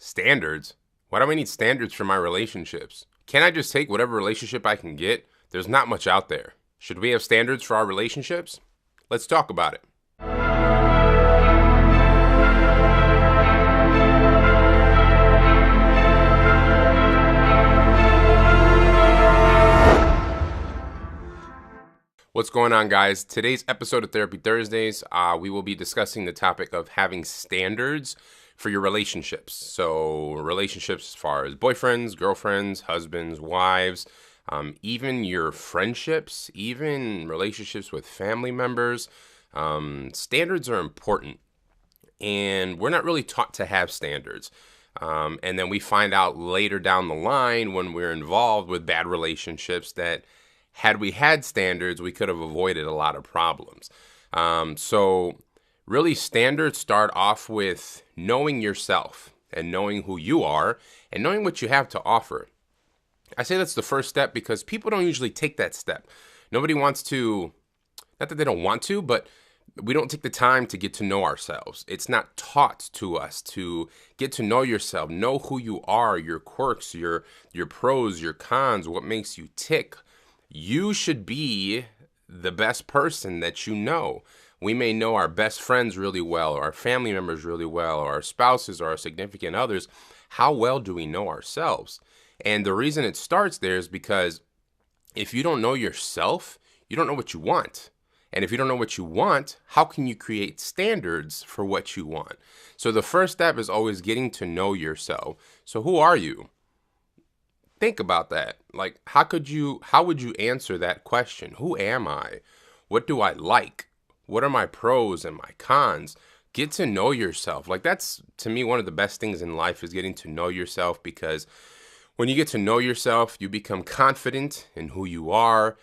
Standards? Why do I need standards for my relationships? Can't I just take whatever relationship I can get? There's not much out there. Should we have standards for our relationships? Let's talk about it. What's going on, guys? Today's episode of Therapy Thursdays, we will be discussing the topic of having standards for your relationships. So relationships as far as boyfriends, girlfriends, husbands, wives, even your friendships, even relationships with family members. Standards are important, and we're not really taught to have standards. And then we find out later down the line when we're involved with bad relationships that had we had standards, we could have avoided a lot of problems. So really, standards start off with knowing yourself and knowing who you are and knowing what you have to offer. I say that's the first step because people don't usually take that step. Nobody wants to, not that they don't want to, but we don't take the time to get to know ourselves. It's not taught to us to get to know yourself, know who you are, your quirks, your pros, your cons, what makes you tick. You should be the best person that you know. We may know our best friends really well, or our family members really well, or our spouses or our significant others. How well do we know ourselves? And the reason it starts there is because if you don't know yourself, you don't know what you want. And if you don't know what you want, how can you create standards for what you want? So the first step is always getting to know yourself. So who are you? Think about that. Like, how would you answer that question? Who am I? What do I like? What are my pros and my cons? Get to know yourself. Like, that's, to me, one of the best things in life is getting to know yourself, because when you get to know yourself, you become confident in who you are.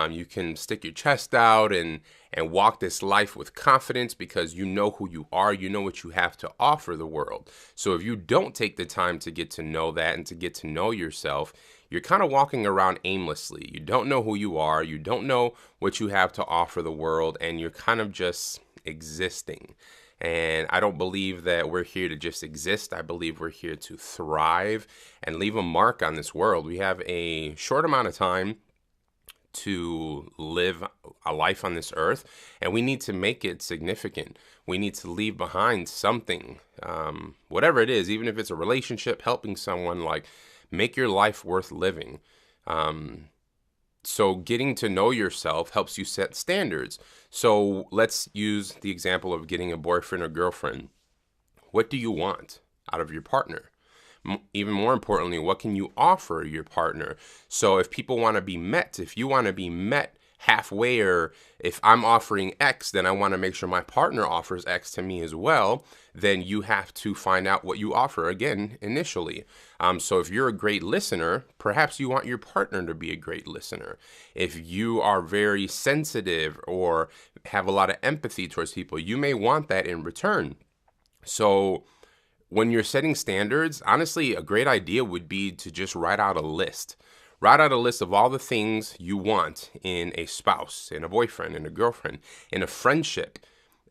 You can stick your chest out and walk this life with confidence because you know who you are. You know what you have to offer the world. So if you don't take the time to get to know that and to get to know yourself, you're kind of walking around aimlessly. You don't know who you are. You don't know what you have to offer the world, and you're kind of just existing. And I don't believe that we're here to just exist. I believe we're here to thrive and leave a mark on this world. We have a short amount of time to live a life on this earth, and we need to make it significant. We need to leave behind something, whatever it is, even if it's a relationship, helping someone, like, make your life worth living. So getting to know yourself helps you set standards. So let's use the example of getting a boyfriend or girlfriend. What do you want out of your partner? Even more importantly, what can you offer your partner? So if people want to be met, if you want to be met halfway, or if I'm offering X, then I want to make sure my partner offers X to me as well. Then you have to find out what you offer again initially. So if you're a great listener, perhaps you want your partner to be a great listener. If you are very sensitive or have a lot of empathy towards people, you may want that in return. So when you're setting standards, honestly, a great idea would be to just write out a list. Write out a list of all the things you want in a spouse, in a boyfriend, in a girlfriend, in a friendship.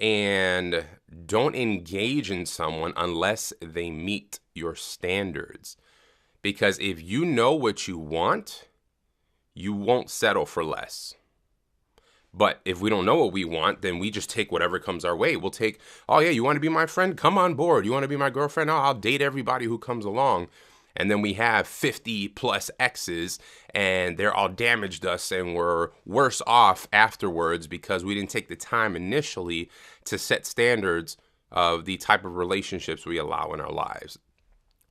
And don't engage in someone unless they meet your standards. Because if you know what you want, you won't settle for less. But if we don't know what we want, then we just take whatever comes our way. We'll take, oh yeah, you want to be my friend? Come on board. You want to be my girlfriend? Oh, I'll date everybody who comes along. And then we have 50 plus exes, and they're all damaged us, and we're worse off afterwards because we didn't take the time initially to set standards of the type of relationships we allow in our lives.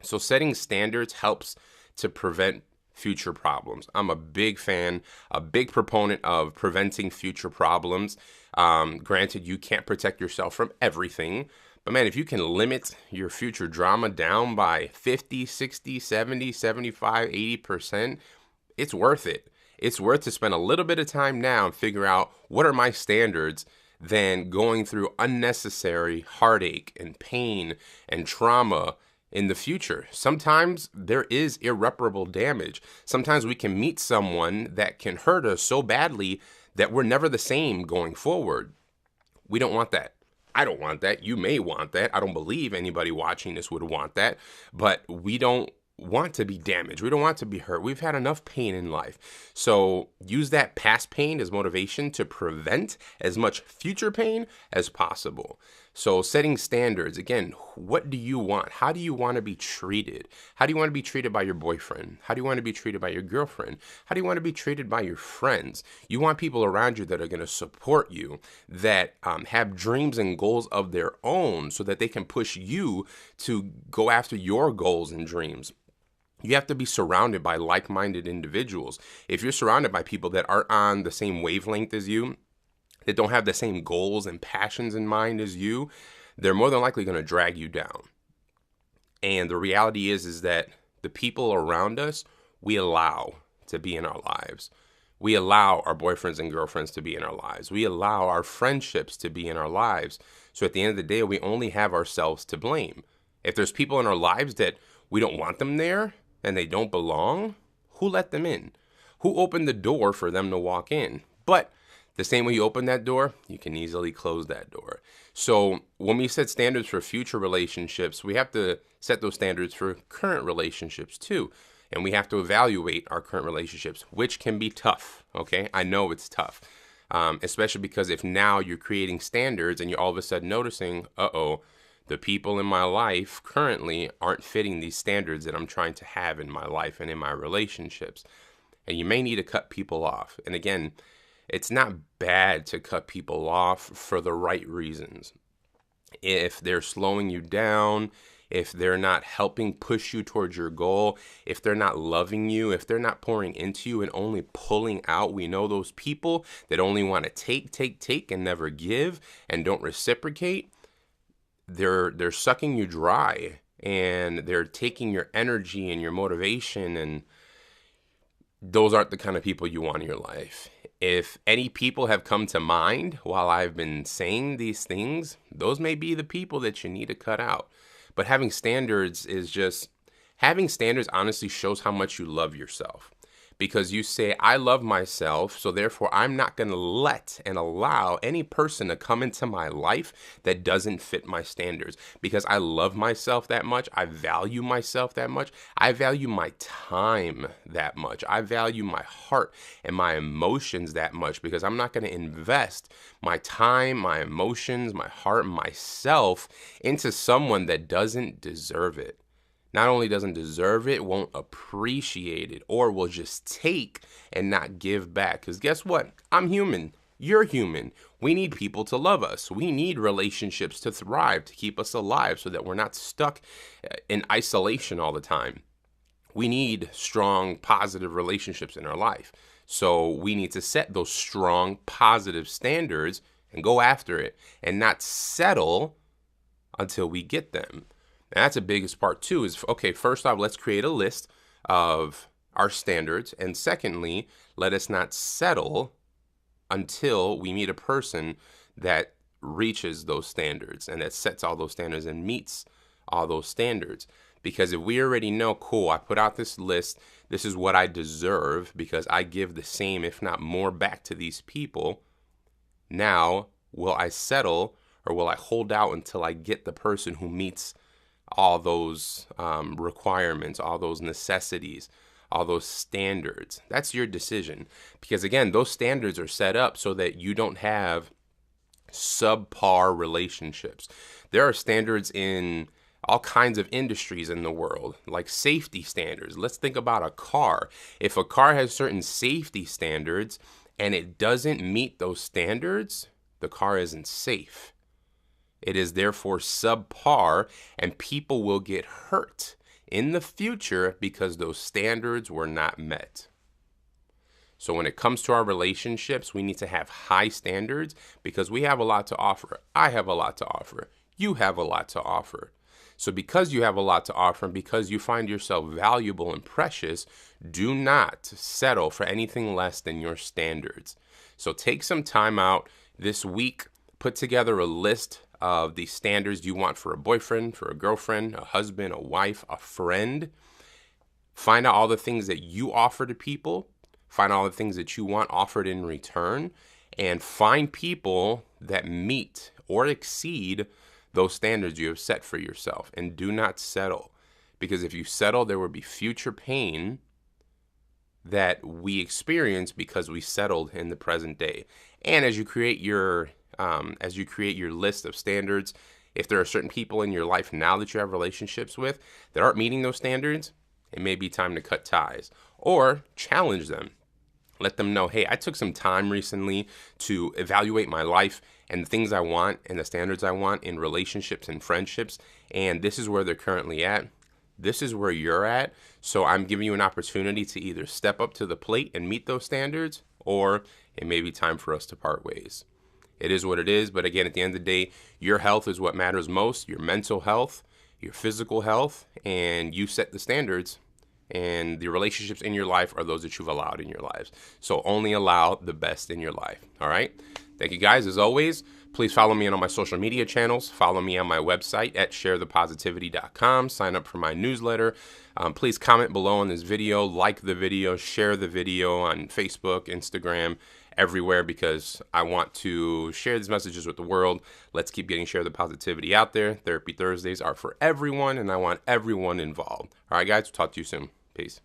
So setting standards helps to prevent future problems. I'm a big fan, a big proponent of preventing future problems. Granted, you can't protect yourself from everything, but man, if you can limit your future drama down by 50, 60, 70, 75, 80%, it's worth it. It's worth to spend a little bit of time now and figure out what are my standards than going through unnecessary heartache and pain and trauma in the future. Sometimes there is irreparable damage. Sometimes we can meet someone that can hurt us so badly that we're never the same going forward. We don't want that. I don't want that. You may want that. I don't believe anybody watching this would want that, but we don't want to be damaged. We don't want to be hurt. We've had enough pain in life. So use that past pain as motivation to prevent as much future pain as possible. So setting standards, again, what do you want? How do you want to be treated? How do you want to be treated by your boyfriend? How do you want to be treated by your girlfriend? How do you want to be treated by your friends? You want people around you that are going to support you, that have dreams and goals of their own so that they can push you to go after your goals and dreams. You have to be surrounded by like-minded individuals. If you're surrounded by people that aren't on the same wavelength as you, that don't have the same goals and passions in mind as you, they're more than likely going to drag you down. And the reality is that the people around us, we allow to be in our lives. We allow our boyfriends and girlfriends to be in our lives. We allow our friendships to be in our lives. So at the end of the day, we only have ourselves to blame. If there's people in our lives that we don't want them there, and they don't belong, who let them in? Who opened the door for them to walk in? But the same way you open that door, you can easily close that door. So when we set standards for future relationships, we have to set those standards for current relationships too. And we have to evaluate our current relationships, which can be tough, okay? I know it's tough, especially because if now you're creating standards and you're all of a sudden noticing, the people in my life currently aren't fitting these standards that I'm trying to have in my life and in my relationships. And you may need to cut people off. And again, it's not bad to cut people off for the right reasons. If they're slowing you down, if they're not helping push you towards your goal, if they're not loving you, if they're not pouring into you and only pulling out, we know those people that only want to take and never give and don't reciprocate. They're sucking you dry, and they're taking your energy and your motivation, and those aren't the kind of people you want in your life. If any people have come to mind while I've been saying these things, those may be the people that you need to cut out. But having standards honestly shows how much you love yourself. Because you say, I love myself, so therefore I'm not going to let and allow any person to come into my life that doesn't fit my standards. Because I love myself that much, I value myself that much, I value my time that much, I value my heart and my emotions that much, because I'm not going to invest my time, my emotions, my heart, myself into someone that doesn't deserve it. Not only doesn't deserve it, won't appreciate it, or will just take and not give back. Because guess what? I'm human. You're human. We need people to love us. We need relationships to thrive, to keep us alive so that we're not stuck in isolation all the time. We need strong, positive relationships in our life. So we need to set those strong, positive standards and go after it and not settle until we get them. And that's the biggest part too is, okay, first off, let's create a list of our standards. And secondly, let us not settle until we meet a person that reaches those standards and that sets all those standards and meets all those standards. Because if we already know, cool, I put out this list, this is what I deserve because I give the same, if not more, back to these people. Now, will I settle or will I hold out until I get the person who meets all those requirements, all those necessities, all those standards? That's your decision. Because again, those standards are set up so that you don't have subpar relationships. There are standards in all kinds of industries in the world, like safety standards. Let's think about a car. If a car has certain safety standards and it doesn't meet those standards, the car isn't safe. It is therefore subpar, and people will get hurt in the future because those standards were not met. So when it comes to our relationships, we need to have high standards because we have a lot to offer. I have a lot to offer. You have a lot to offer. So because you have a lot to offer and because you find yourself valuable and precious, do not settle for anything less than your standards. So take some time out this week, put together a list of the standards you want for a boyfriend, for a girlfriend, a husband, a wife, a friend. Find out all the things that you offer to people. Find all the things that you want offered in return. And find people that meet or exceed those standards you have set for yourself. And do not settle, because if you settle, there will be future pain that we experience because we settled in the present day. And as you create your list of standards, if there are certain people in your life now that you have relationships with that aren't meeting those standards, it may be time to cut ties or challenge them. Let them know, hey, I took some time recently to evaluate my life and the things I want and the standards I want in relationships and friendships, and this is where they're currently at. This is where you're at. So I'm giving you an opportunity to either step up to the plate and meet those standards, or it may be time for us to part ways. It is what it is. But again, at the end of the day, your health is what matters most, your mental health, your physical health, and you set the standards. And the relationships in your life are those that you've allowed in your lives. So only allow the best in your life. All right. Thank you guys. As always, please follow me on my social media channels. Follow me on my website at sharethepositivity.com. Sign up for my newsletter. Please comment below on this video, like the video, share the video on Facebook, Instagram, everywhere, because I want to share these messages with the world. Let's keep getting Share the Positivity out there. Therapy Thursdays are for everyone, and I want everyone involved. All right, guys, we'll talk to you soon. Peace.